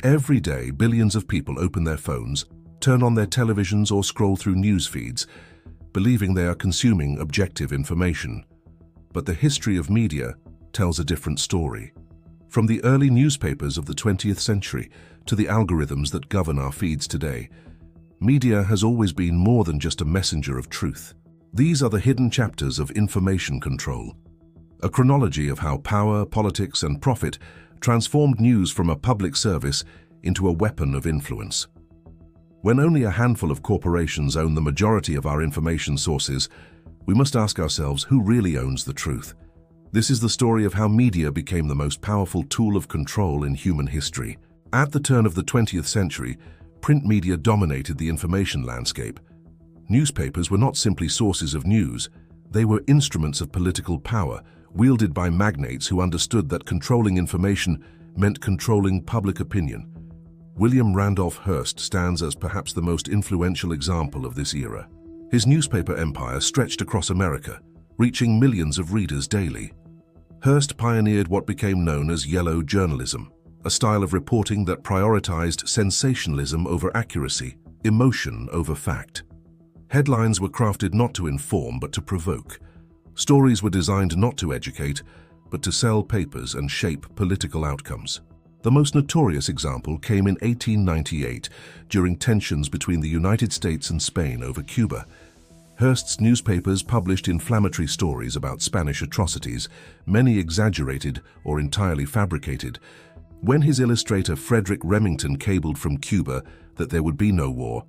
Every day, billions of people open their phones, turn on their televisions or scroll through news feeds, believing they are consuming objective information. But the history of media tells a different story. From the early newspapers of the 20th century to the algorithms that govern our feeds today, media has always been more than just a messenger of truth. These are the hidden chapters of information control, a chronology of how power, politics, and profit transformed news from a public service into a weapon of influence. When only a handful of corporations own the majority of our information sources, we must ask ourselves who really owns the truth. This is the story of how media became the most powerful tool of control in human history. At the turn of the 20th century, print media dominated the information landscape. Newspapers were not simply sources of news, they were instruments of political power, wielded by magnates who understood that controlling information meant controlling public opinion. William Randolph Hearst stands as perhaps the most influential example of this era. His newspaper empire stretched across America, reaching millions of readers daily. Hearst pioneered what became known as yellow journalism, a style of reporting that prioritized sensationalism over accuracy, emotion over fact. Headlines were crafted not to inform but to provoke. Stories were designed not to educate, but to sell papers and shape political outcomes. The most notorious example came in 1898 during tensions between the United States and Spain over Cuba. Hearst's newspapers published inflammatory stories about Spanish atrocities, many exaggerated or entirely fabricated. When his illustrator Frederick Remington cabled from Cuba that there would be no war,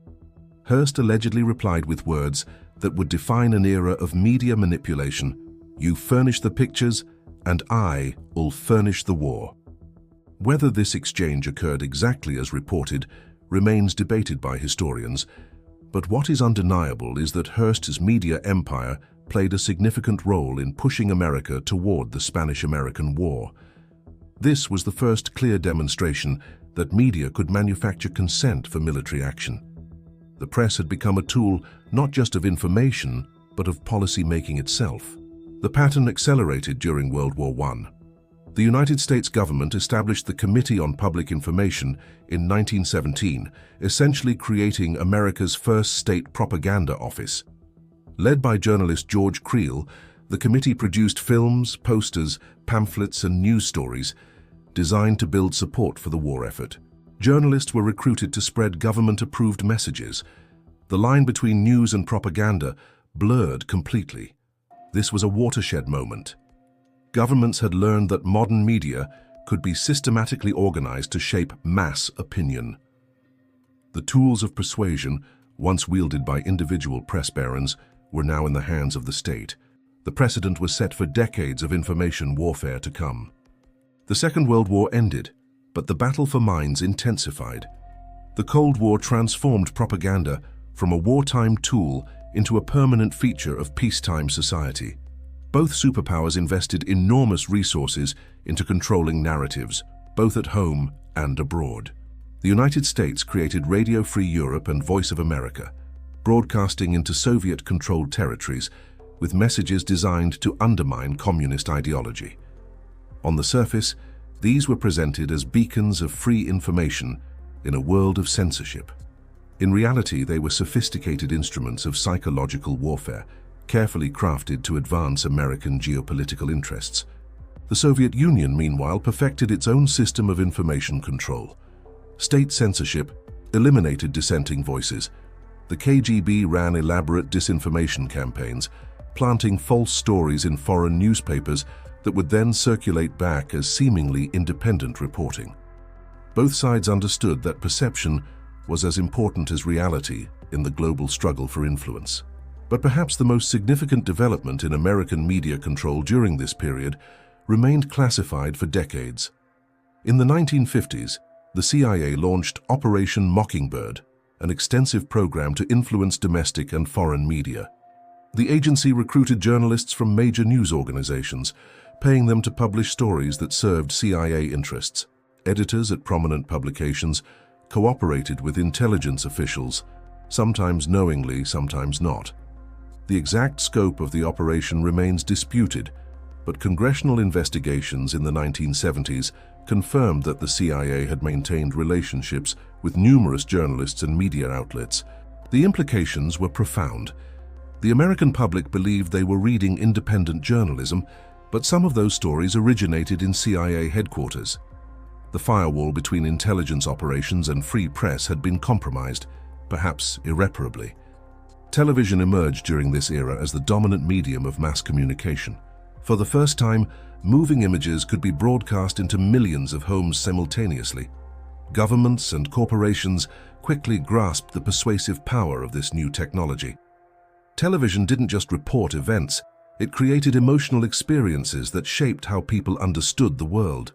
Hearst allegedly replied with words that would define an era of media manipulation: "You furnish the pictures, and I'll furnish the war." Whether this exchange occurred exactly as reported remains debated by historians, but what is undeniable is that Hearst's media empire played a significant role in pushing America toward the Spanish-American War. This was the first clear demonstration that media could manufacture consent for military action. The press had become a tool not just of information, but of policy-making itself. The pattern accelerated during World War I. The United States government established the Committee on Public Information in 1917, essentially creating America's first state propaganda office. Led by journalist George Creel, the committee produced films, posters, pamphlets, and news stories designed to build support for the war effort. Journalists were recruited to spread government-approved messages. The line between news and propaganda blurred completely. This was a watershed moment. Governments had learned that modern media could be systematically organized to shape mass opinion. The tools of persuasion, once wielded by individual press barons, were now in the hands of the state. The precedent was set for decades of information warfare to come. The Second World War ended, but the battle for minds intensified. The Cold War transformed propaganda from a wartime tool into a permanent feature of peacetime society. Both superpowers invested enormous resources into controlling narratives, both at home and abroad. The United States created Radio Free Europe and Voice of America, broadcasting into Soviet-controlled territories with messages designed to undermine communist ideology. On the surface, these were presented as beacons of free information in a world of censorship. In reality, they were sophisticated instruments of psychological warfare, carefully crafted to advance American geopolitical interests. The Soviet Union, meanwhile, perfected its own system of information control. State censorship eliminated dissenting voices. The KGB ran elaborate disinformation campaigns, planting false stories in foreign newspapers that would then circulate back as seemingly independent reporting. Both sides understood that perception was as important as reality in the global struggle for influence. But perhaps the most significant development in American media control during this period remained classified for decades. In the 1950s, the CIA launched Operation Mockingbird, an extensive program to influence domestic and foreign media. The agency recruited journalists from major news organizations, paying them to publish stories that served CIA interests. Editors at prominent publications cooperated with intelligence officials, sometimes knowingly, sometimes not. The exact scope of the operation remains disputed, but congressional investigations in the 1970s confirmed that the CIA had maintained relationships with numerous journalists and media outlets. The implications were profound. The American public believed they were reading independent journalism, but some of those stories originated in CIA headquarters. The firewall between intelligence operations and free press had been compromised, perhaps irreparably. Television emerged during this era as the dominant medium of mass communication. For the first time, moving images could be broadcast into millions of homes simultaneously. Governments and corporations quickly grasped the persuasive power of this new technology. Television didn't just report events, it created emotional experiences that shaped how people understood the world.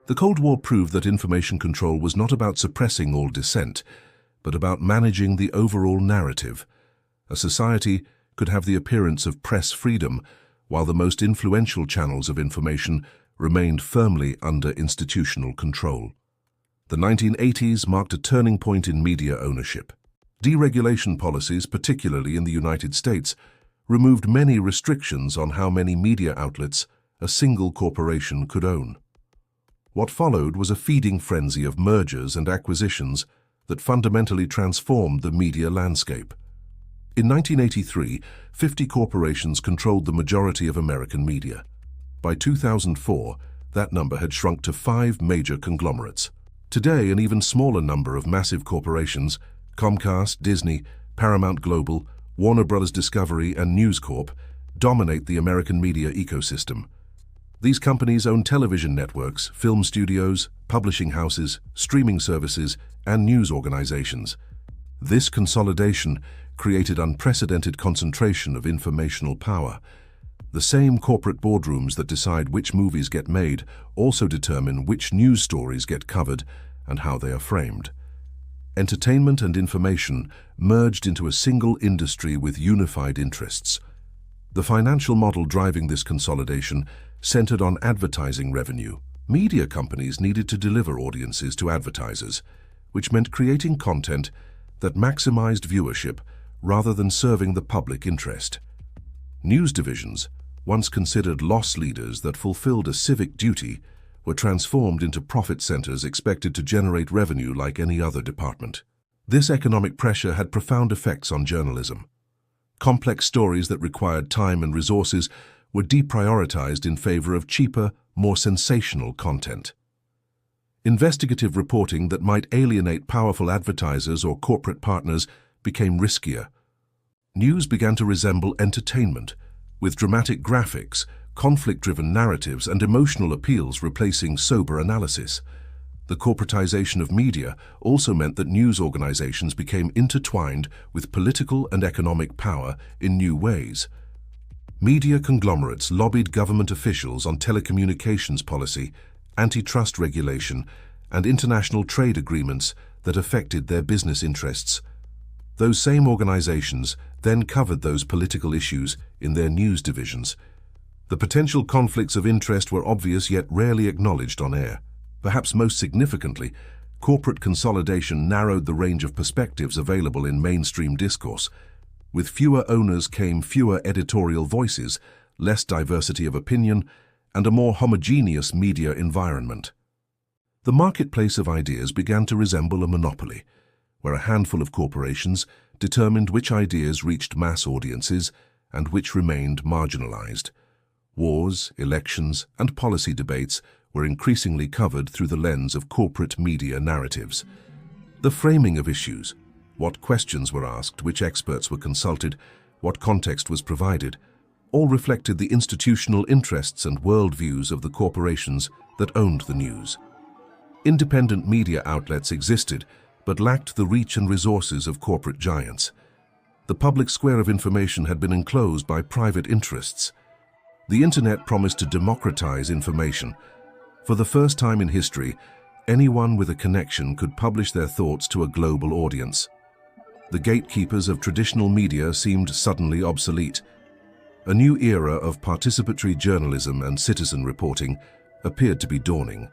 The Cold War proved that information control was not about suppressing all dissent, but about managing the overall narrative. A society could have the appearance of press freedom, while the most influential channels of information remained firmly under institutional control. The 1980s marked a turning point in media ownership. Deregulation policies, particularly in the United States, removed many restrictions on how many media outlets a single corporation could own. What followed was a feeding frenzy of mergers and acquisitions that fundamentally transformed the media landscape. In 1983, 50 corporations controlled the majority of American media. By 2004, that number had shrunk to 5 major conglomerates. Today, an even smaller number of massive corporations, Comcast, Disney, Paramount Global, Warner Bros. Discovery, and News Corp, dominate the American media ecosystem. These companies own television networks, film studios, publishing houses, streaming services, and news organizations. This consolidation created unprecedented concentration of informational power. The same corporate boardrooms that decide which movies get made also determine which news stories get covered and how they are framed. Entertainment and information merged into a single industry with unified interests. The financial model driving this consolidation centered on advertising revenue. Media companies needed to deliver audiences to advertisers, which meant creating content that maximized viewership rather than serving the public interest. News divisions, once considered loss leaders that fulfilled a civic duty, were transformed into profit centers expected to generate revenue like any other department. This economic pressure had profound effects on journalism. Complex stories that required time and resources were deprioritized in favor of cheaper, more sensational content. Investigative reporting that might alienate powerful advertisers or corporate partners became riskier. News began to resemble entertainment, with dramatic graphics, conflict-driven narratives, and emotional appeals replacing sober analysis. The corporatization of media also meant that news organizations became intertwined with political and economic power in new ways. Media conglomerates lobbied government officials on telecommunications policy, antitrust regulation, and international trade agreements that affected their business interests. Those same organizations then covered those political issues in their news divisions. The potential conflicts of interest were obvious yet rarely acknowledged on air. Perhaps most significantly, corporate consolidation narrowed the range of perspectives available in mainstream discourse. With fewer owners came fewer editorial voices, less diversity of opinion, and a more homogeneous media environment. The marketplace of ideas began to resemble a monopoly, where a handful of corporations determined which ideas reached mass audiences and which remained marginalized. Wars, elections, and policy debates were increasingly covered through the lens of corporate media narratives. The framing of issues, what questions were asked, which experts were consulted, what context was provided, all reflected the institutional interests and worldviews of the corporations that owned the news. Independent media outlets existed, but lacked the reach and resources of corporate giants. The public square of information had been enclosed by private interests. The internet promised to democratize information. For the first time in history, anyone with a connection could publish their thoughts to a global audience. The gatekeepers of traditional media seemed suddenly obsolete. A new era of participatory journalism and citizen reporting appeared to be dawning.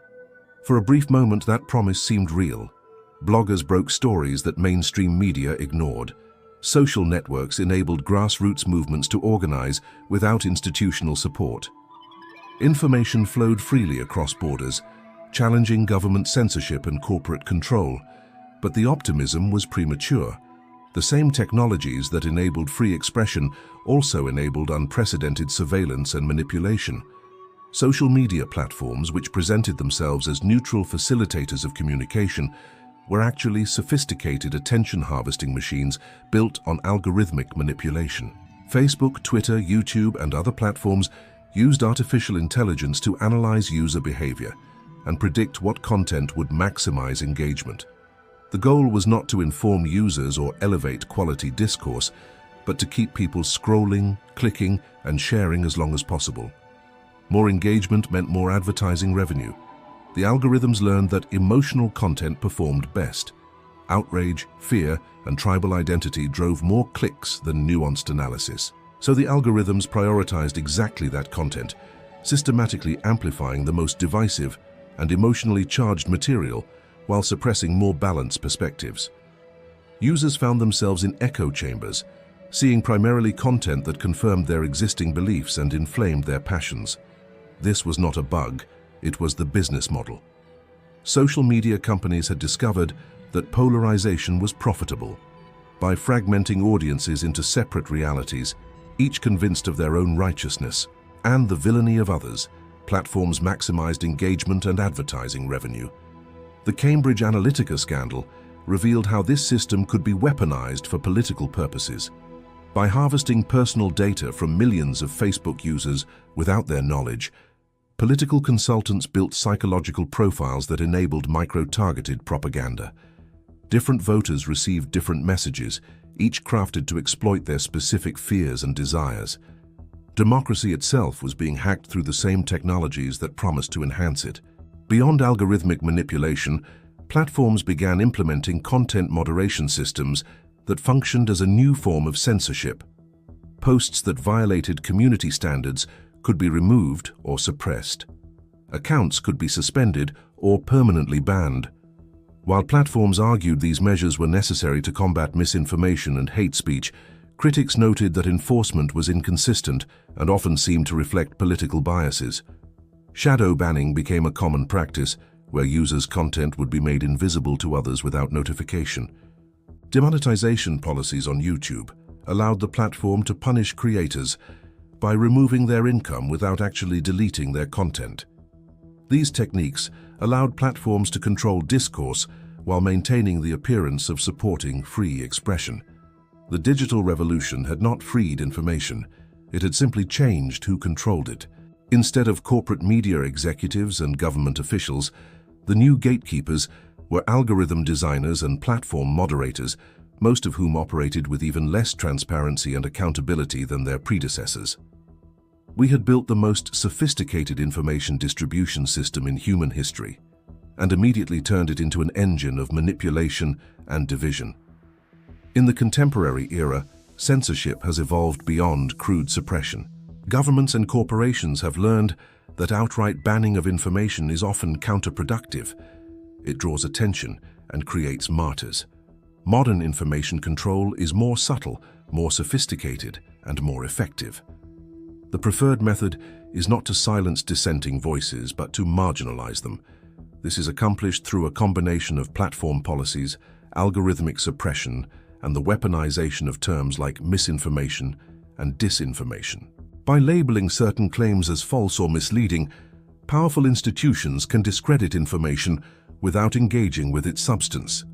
For a brief moment, that promise seemed real. Bloggers broke stories that mainstream media ignored. Social networks enabled grassroots movements to organize without institutional support. Information flowed freely across borders, challenging government censorship and corporate control. But the optimism was premature. The same technologies that enabled free expression also enabled unprecedented surveillance and manipulation. Social media platforms, which presented themselves as neutral facilitators of communication, were actually sophisticated attention-harvesting machines built on algorithmic manipulation. Facebook, Twitter, YouTube, and other platforms used artificial intelligence to analyze user behavior and predict what content would maximize engagement. The goal was not to inform users or elevate quality discourse, but to keep people scrolling, clicking, and sharing as long as possible. More engagement meant more advertising revenue. The algorithms learned that emotional content performed best. Outrage, fear, and tribal identity drove more clicks than nuanced analysis. So the algorithms prioritized exactly that content, systematically amplifying the most divisive and emotionally charged material while suppressing more balanced perspectives. Users found themselves in echo chambers, seeing primarily content that confirmed their existing beliefs and inflamed their passions. This was not a bug, it was the business model. Social media companies had discovered that polarization was profitable. By fragmenting audiences into separate realities, each convinced of their own righteousness and the villainy of others, platforms maximized engagement and advertising revenue. The Cambridge Analytica scandal revealed how this system could be weaponized for political purposes. By harvesting personal data from millions of Facebook users without their knowledge, political consultants built psychological profiles that enabled micro-targeted propaganda. Different voters received different messages, each crafted to exploit their specific fears and desires. Democracy itself was being hacked through the same technologies that promised to enhance it. Beyond algorithmic manipulation, platforms began implementing content moderation systems that functioned as a new form of censorship. Posts that violated community standards could be removed or suppressed. Accounts could be suspended or permanently banned. While platforms argued these measures were necessary to combat misinformation and hate speech, critics noted that enforcement was inconsistent and often seemed to reflect political biases. Shadow banning became a common practice, where users' content would be made invisible to others without notification. Demonetization policies on YouTube allowed the platform to punish creators by removing their income without actually deleting their content. These techniques allowed platforms to control discourse while maintaining the appearance of supporting free expression. The digital revolution had not freed information, it had simply changed who controlled it. Instead of corporate media executives and government officials, the new gatekeepers were algorithm designers and platform moderators, most of whom operated with even less transparency and accountability than their predecessors. We had built the most sophisticated information distribution system in human history, and immediately turned it into an engine of manipulation and division. In the contemporary era, censorship has evolved beyond crude suppression. Governments and corporations have learned that outright banning of information is often counterproductive. It draws attention and creates martyrs. Modern information control is more subtle, more sophisticated, and more effective. The preferred method is not to silence dissenting voices, but to marginalize them. This is accomplished through a combination of platform policies, algorithmic suppression, and the weaponization of terms like misinformation and disinformation. By labeling certain claims as false or misleading, powerful institutions can discredit information without engaging with its substance.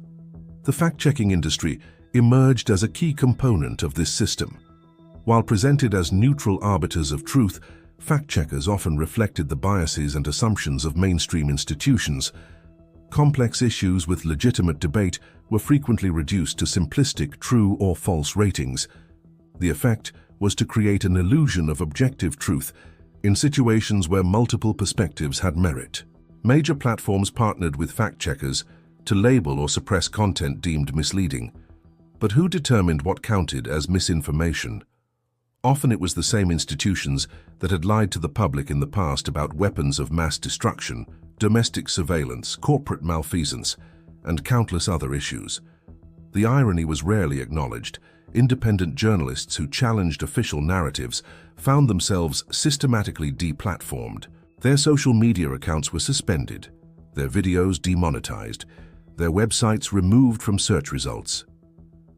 The fact-checking industry emerged as a key component of this system. While presented as neutral arbiters of truth, fact-checkers often reflected the biases and assumptions of mainstream institutions. Complex issues with legitimate debate were frequently reduced to simplistic true or false ratings. The effect was to create an illusion of objective truth in situations where multiple perspectives had merit. Major platforms partnered with fact-checkers to label or suppress content deemed misleading. But who determined what counted as misinformation? Often it was the same institutions that had lied to the public in the past about weapons of mass destruction, domestic surveillance, corporate malfeasance, and countless other issues. The irony was rarely acknowledged. Independent journalists who challenged official narratives found themselves systematically deplatformed. Their social media accounts were suspended, their videos demonetized, their websites removed from search results.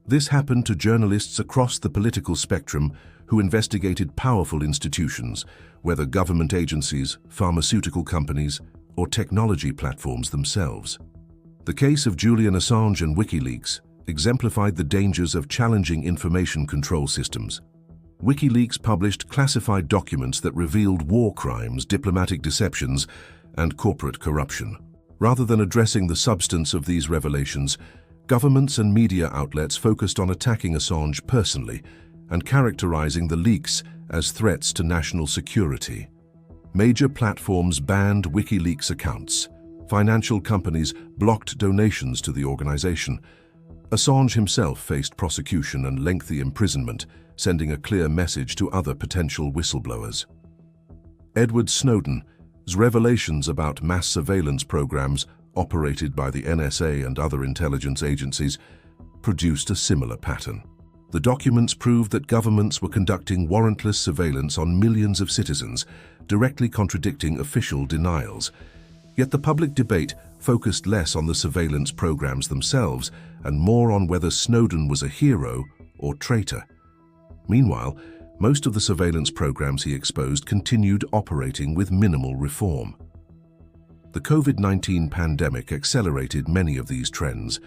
This happened to journalists across the political spectrum who investigated powerful institutions, whether government agencies, pharmaceutical companies, or technology platforms themselves. The case of Julian Assange and WikiLeaks exemplified the dangers of challenging information control systems. WikiLeaks published classified documents that revealed war crimes, diplomatic deceptions, and corporate corruption. Rather than addressing the substance of these revelations, governments and media outlets focused on attacking Assange personally and characterizing the leaks as threats to national security. Major platforms banned WikiLeaks accounts. Financial companies blocked donations to the organization. Assange himself faced prosecution and lengthy imprisonment, sending a clear message to other potential whistleblowers. Edward Snowden's revelations about mass surveillance programs operated by the NSA and other intelligence agencies produced a similar pattern. The documents proved that governments were conducting warrantless surveillance on millions of citizens, directly contradicting official denials. Yet the public debate focused less on the surveillance programs themselves and more on whether Snowden was a hero or traitor. Meanwhile, most of the surveillance programs he exposed continued operating with minimal reform. The COVID-19 pandemic accelerated many of these trends.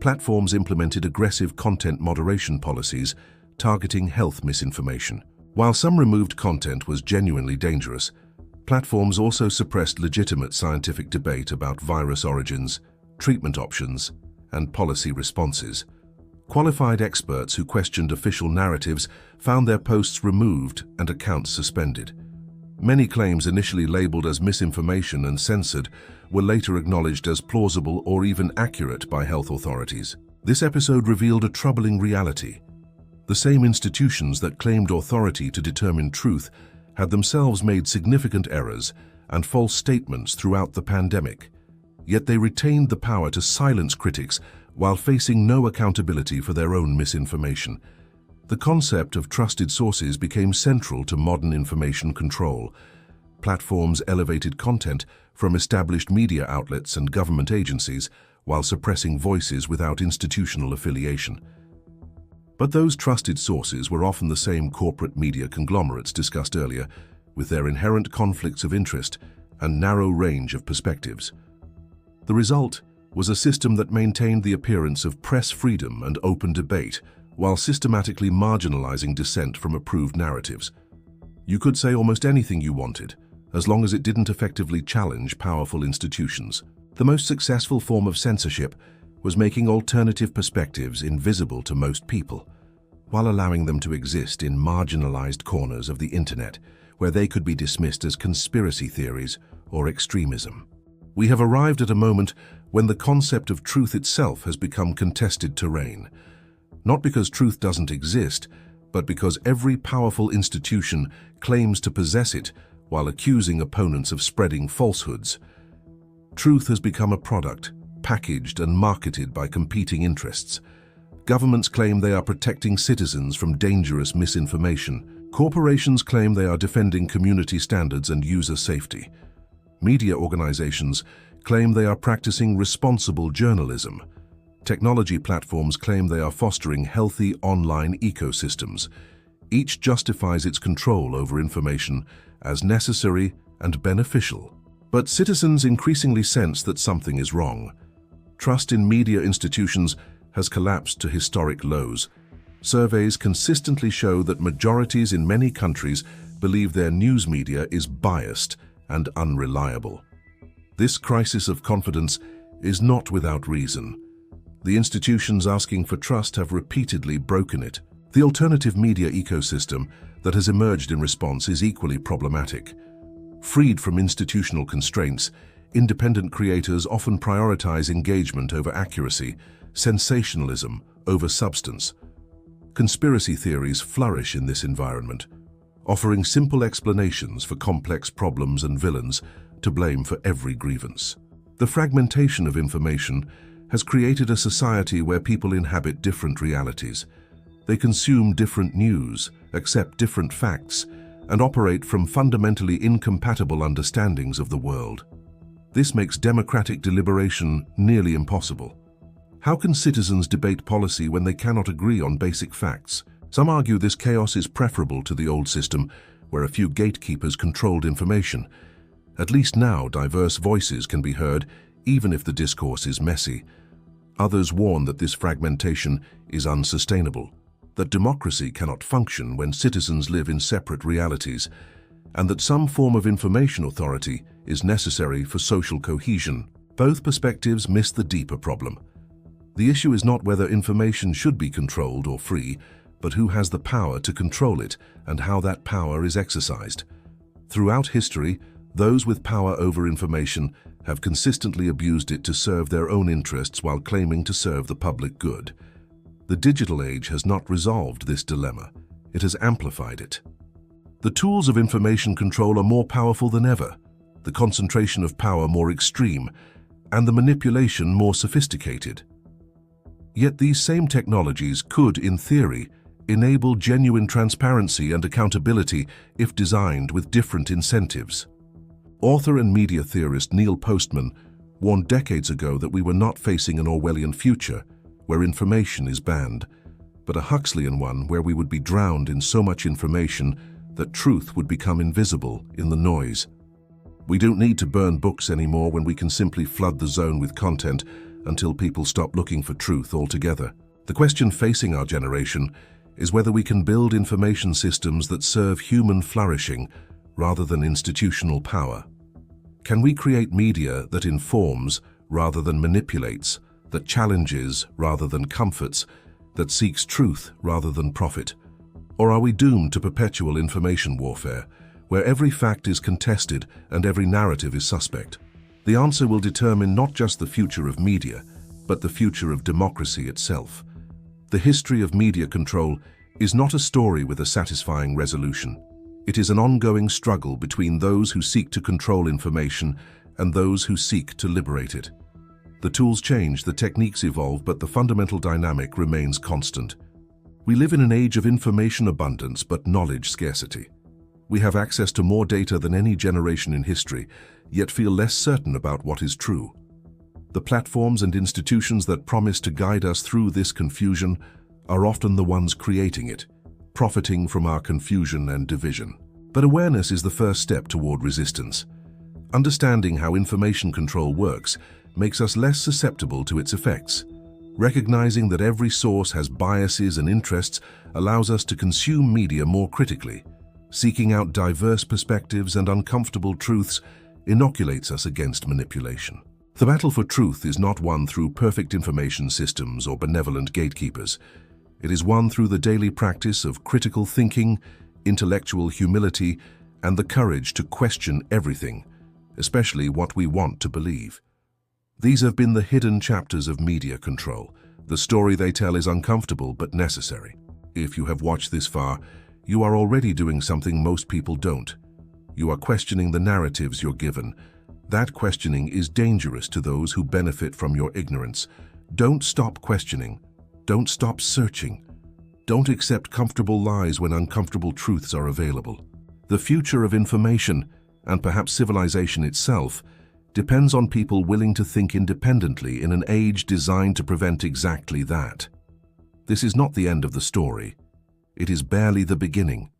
Platforms implemented aggressive content moderation policies targeting health misinformation. While some removed content was genuinely dangerous, platforms also suppressed legitimate scientific debate about virus origins, treatment options, and policy responses. Qualified experts who questioned official narratives found their posts removed and accounts suspended. Many claims initially labeled as misinformation and censored were later acknowledged as plausible or even accurate by health authorities. This episode revealed a troubling reality. The same institutions that claimed authority to determine truth had themselves made significant errors and false statements throughout the pandemic. Yet they retained the power to silence critics while facing no accountability for their own misinformation. The concept of trusted sources became central to modern information control. Platforms elevated content from established media outlets and government agencies while suppressing voices without institutional affiliation. But those trusted sources were often the same corporate media conglomerates discussed earlier, with their inherent conflicts of interest and narrow range of perspectives. The result was a system that maintained the appearance of press freedom and open debate, while systematically marginalizing dissent from approved narratives. You could say almost anything you wanted, as long as it didn't effectively challenge powerful institutions. The most successful form of censorship was making alternative perspectives invisible to most people, while allowing them to exist in marginalized corners of the internet, where they could be dismissed as conspiracy theories or extremism. We have arrived at a moment when the concept of truth itself has become contested terrain. Not because truth doesn't exist, but because every powerful institution claims to possess it while accusing opponents of spreading falsehoods. Truth has become a product, packaged and marketed by competing interests. Governments claim they are protecting citizens from dangerous misinformation. Corporations claim they are defending community standards and user safety. Media organizations claim they are practicing responsible journalism. Technology platforms claim they are fostering healthy online ecosystems. Each justifies its control over information as necessary and beneficial. But citizens increasingly sense that something is wrong. Trust in media institutions has collapsed to historic lows. Surveys consistently show that majorities in many countries believe their news media is biased and unreliable. This crisis of confidence is not without reason. The institutions asking for trust have repeatedly broken it. The alternative media ecosystem that has emerged in response is equally problematic. Freed from institutional constraints, independent creators often prioritize engagement over accuracy, sensationalism over substance. Conspiracy theories flourish in this environment, offering simple explanations for complex problems and villains to blame for every grievance. The fragmentation of information has created a society where people inhabit different realities. They consume different news, accept different facts, and operate from fundamentally incompatible understandings of the world. This makes democratic deliberation nearly impossible. How can citizens debate policy when they cannot agree on basic facts? Some argue this chaos is preferable to the old system, where a few gatekeepers controlled information. At least now, diverse voices can be heard, even if the discourse is messy. Others warn that this fragmentation is unsustainable, that democracy cannot function when citizens live in separate realities, and that some form of information authority is necessary for social cohesion. Both perspectives miss the deeper problem. The issue is not whether information should be controlled or free, but who has the power to control it and how that power is exercised. Throughout history, those with power over information have consistently abused it to serve their own interests while claiming to serve the public good. The digital age has not resolved this dilemma. It has amplified it. The tools of information control are more powerful than ever, the concentration of power more extreme, and the manipulation more sophisticated. Yet these same technologies could, in theory, enable genuine transparency and accountability if designed with different incentives. Author and media theorist Neil Postman warned decades ago that we were not facing an Orwellian future where information is banned, but a Huxleyan one where we would be drowned in so much information that truth would become invisible in the noise. We don't need to burn books anymore when we can simply flood the zone with content until people stop looking for truth altogether. The question facing our generation is whether we can build information systems that serve human flourishing rather than institutional power. Can we create media that informs rather than manipulates, that challenges rather than comforts, that seeks truth rather than profit? Or are we doomed to perpetual information warfare, where every fact is contested and every narrative is suspect? The answer will determine not just the future of media, but the future of democracy itself. The history of media control is not a story with a satisfying resolution. It is an ongoing struggle between those who seek to control information and those who seek to liberate it. The tools change, the techniques evolve, but the fundamental dynamic remains constant. We live in an age of information abundance but knowledge scarcity. We have access to more data than any generation in history, yet feel less certain about what is true. The platforms and institutions that promise to guide us through this confusion are often the ones creating it, profiting from our confusion and division. But awareness is the first step toward resistance. Understanding how information control works makes us less susceptible to its effects. Recognizing that every source has biases and interests allows us to consume media more critically. Seeking out diverse perspectives and uncomfortable truths inoculates us against manipulation. The battle for truth is not won through perfect information systems or benevolent gatekeepers. It is won through the daily practice of critical thinking, intellectual humility, and the courage to question everything, especially what we want to believe. These have been the hidden chapters of media control. The story they tell is uncomfortable but necessary. If you have watched this far, you are already doing something most people don't. You are questioning the narratives you're given. That questioning is dangerous to those who benefit from your ignorance. Don't stop questioning. Don't stop searching. Don't accept comfortable lies when uncomfortable truths are available. The future of information, and perhaps civilization itself, depends on people willing to think independently in an age designed to prevent exactly that. This is not the end of the story. It is barely the beginning.